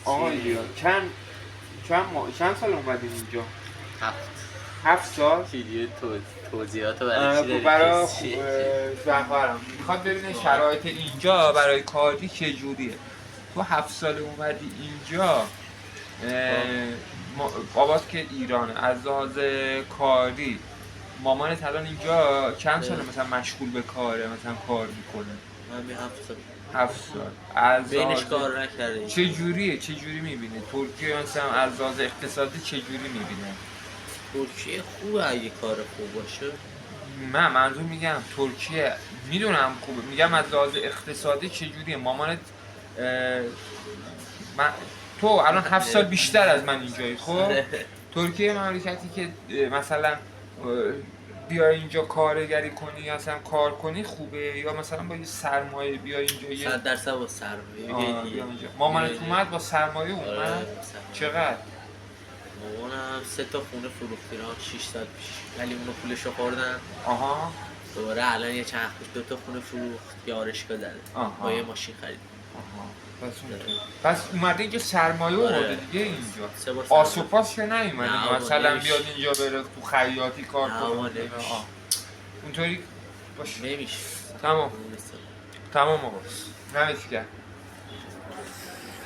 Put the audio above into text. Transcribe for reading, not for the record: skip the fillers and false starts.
آقا یا چند سال اومدین اینجا؟ 7. 7 سال؟ ویدیو توضیحات رو برای چی داری؟ برای شوهرم میخواد ببینه شرایط اینجا برای کاری چجوریه. تو 7 سال اومدی اینجا، بابات که ایرانه، از لحاظ کاری مامانت الان اینجا چند ساله مثلا مشغول به کاره، مثلا کار میکنه؟ من 7 سال 7 سال. از بینش کار نکرده. چجوری میبینه ترکیه مثلا از لحاظ اقتصادی چجوری میبینه؟ ترکیه خوبه اگه کار خوب باشه. من منظور میگم ترکیه، میدونم خوبه، میگم از لحاظ اقتصادی چجوریه مامانت؟ تو الان 7 سال بیشتر از من اینجایی، خب ترکیه مملکتی که مثلا بیای اینجا کارگری کنی یا مثلا کار کنی خوبه، یا مثلا با یه سرمایه بیای اینجا؟ 100% با سرمایه بیا اینجا. مامانت اومد با سرمایه اومد؟ چقدر؟ مامانم 3 تا خونه فروختیران 6 سال پیش، ولی اونو پولشو خوردن. آها. دوباره الان یه چند پیش 2 تا خونه فروخت، یه آرشگاه زده، با یه ماشین خرید. پس اومده اینجا سرمایه آورده دیگه اینجا. آسوپاس که نیومده مثلا بیاد اینجا بره تو خیاطی کار کنه؟ اونطوری باشه. نمیشه. تمام آقا، نمیشه کرد.